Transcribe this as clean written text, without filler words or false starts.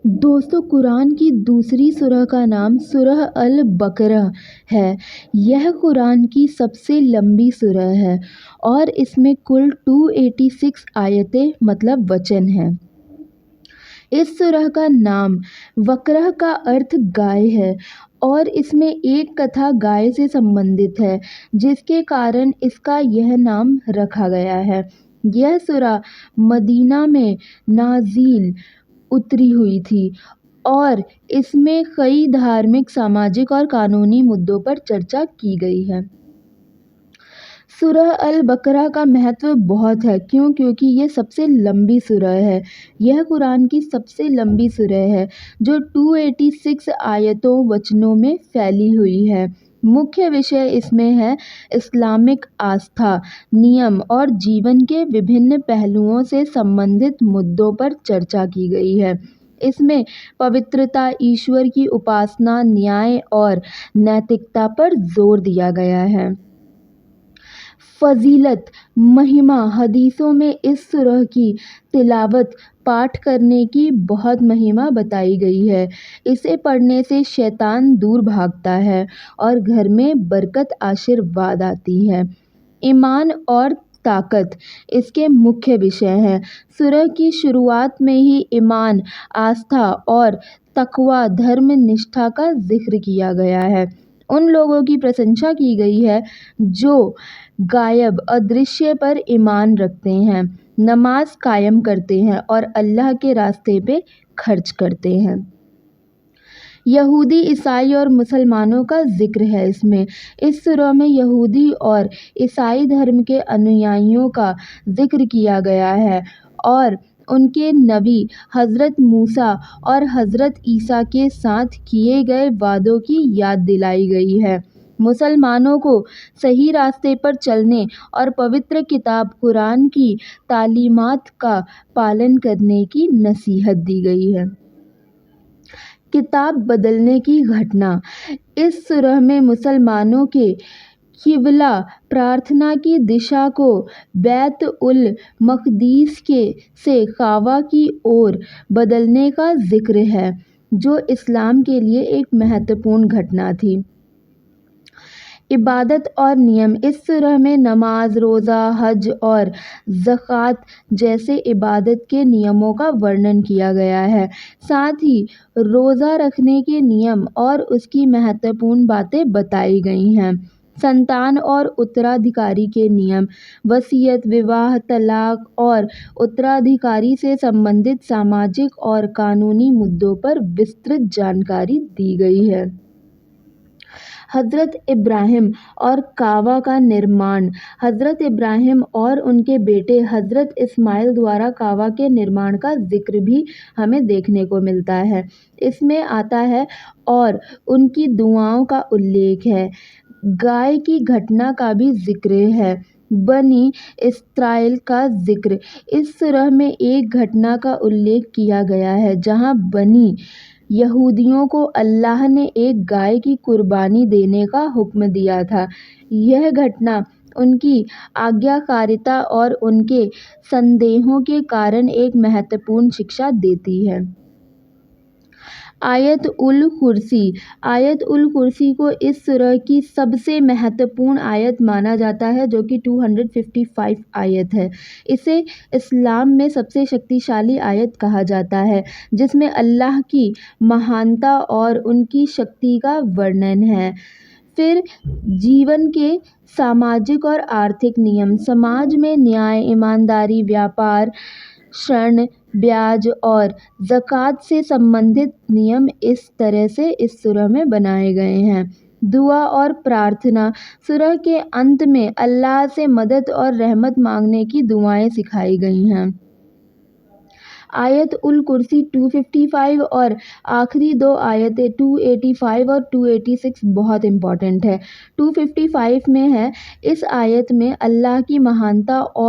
دوستو، قرآن کی دوسری سورہ کا نام سورہ البقرہ ہے۔ یہ قرآن کی سب سے لمبی سورہ ہے اور اس میں کل 286 آیتیں مطلب وچن ہیں۔ اس سورہ کا نام بقرہ کا ارتھ گائے ہے اور اس میں ایک کتھا گائے سے سمبندھت ہے جس کے کارن اس کا یہ نام رکھا گیا ہے۔ یہ سورہ مدینہ میں نازل اتری ہوئی تھی اور اس میں کئی دھارمک، سماجک اور قانونی مدوں پر چرچا کی گئی ہے۔ سورہ البقرہ کا مہتو بہت ہے کیونکہ یہ سب سے لمبی سورہ ہے۔ یہ قرآن کی سب سے لمبی سورہ ہے جو 286 آیتوں وچنوں میں پھیلی ہوئی ہے۔ مکھیہ وشے اس میں ہے اسلامک آستھا، نیم اور جیون کے وبھن پہلوؤں سے سمبندھت مدوں پر چرچا کی گئی ہے۔ اس میں پوترتا، ایشور کی اپاسنا، نیائے اور نیتکتا پر زور دیا گیا ہے۔ فضیلت، مہما، حدیثوں میں اس سورہ کی تلاوت، پاٹھ کرنے کی بہت مہما بتائی گئی ہے۔ اسے پڑھنے سے شیطان دور بھاگتا ہے اور گھر میں برکت، آشیرواد آتی ہے۔ ایمان اور طاقت اس کے مکھیہ وشے ہیں۔ سورہ کی شروعات میں ہی ایمان، آستھا اور تقویٰ، دھرم نشٹھا کا ذکر کیا گیا ہے۔ ان لوگوں کی پرشنسا کی گئی ہے جو غائب، ادرشیہ پر ایمان رکھتے ہیں، نماز قائم کرتے ہیں اور اللہ کے راستے میں خرچ کرتے ہیں۔ یہودی، عیسائی اور مسلمانوں کا ذکر ہے۔ اس سورہ میں یہودی اور عیسائی دھرم کے انویائیوں کا ذکر کیا گیا ہے اور ان کے نبی حضرت موسیٰ اور حضرت عیسیٰ کے ساتھ کیے گئے وعدوں کی یاد دلائی گئی ہے۔ مسلمانوں کو صحیح راستے پر چلنے اور پوتر کتاب قرآن کی تعلیمات کا پالن کرنے کی نصیحت دی گئی ہے۔ کتاب بدلنے کی گھٹنا، اس سورہ میں مسلمانوں کے قبلہ پرارتھنا کی دشا کو بیت المقدس سے کعبہ کی اور بدلنے کا ذکر ہے جو اسلام کے لیے ایک مہتوپورن گھٹنا تھی۔ عبادت اور نیم، اس سورہ میں نماز، روزہ، حج اور زکوٰۃ جیسے عبادت کے نیموں کا ورنن کیا گیا ہے۔ ساتھ ہی روزہ رکھنے کے نیم اور اس کی مہتوپورن باتیں بتائی گئی ہیں۔ سنتان اور اترادھیکاری کے نیم، وصیت، وواہ، طلاق اور اترادھیکاری سے سمبندھت سماجک اور قانونی مدوں پر وسترت جانکاری دی گئی ہے۔ حضرت ابراہیم اور کعبہ کا نرمان، حضرت ابراہیم اور ان کے بیٹے حضرت اسماعیل دوارا کعبہ کے نرمان کا ذکر بھی ہمیں دیکھنے کو ملتا ہے۔ اس میں آتا ہے اور ان کی دعاؤں کا الیکھ ہے۔ گائے کی گھٹنا کا بھی ذکر ہے۔ بنی اسرائیل کا ذکر، اس سورہ میں ایک گھٹنا کا الیکھ کیا گیا ہے جہاں بنی یہودیوں کو اللہ نے ایک گائے کی قربانی دینے کا حکم دیا تھا۔ یہ گھٹنا ان کی آگیاکاریتا اور ان کے سندیہوں کے کارن ایک مہتوپورن شکشا دیتی ہے۔ آیت الکرسی، آیت الکرسی کو اس سورہ کی سب سے مہتوپورن آیت مانا جاتا ہے جو کہ 255 آیت ہے۔ اسے اسلام میں سب سے شکتیشالی آیت کہا جاتا ہے جس میں اللہ کی مہانتا اور ان کی شکتی کا ورنن ہے۔ پھر جیون کے سماجک اور آرتھک نیم، سماج میں نیائے، ایمانداری، ویاپار، شرن، بیاج اور زکوٰۃ سے سمبندھت نیم اس طرح سے اس سورہ میں بنائے گئے ہیں۔ دعا اور پرارتھنا، سورہ کے انت میں اللہ سے مدد اور رحمت مانگنے کی دعائیں سکھائی گئی ہیں۔ آیت الکرسی 255 اور آخری دو آیتیں 285 اور 286 بہت امپورٹنٹ ہے۔ 255 میں ہے، اس آیت میں اللہ کی مہانتا اور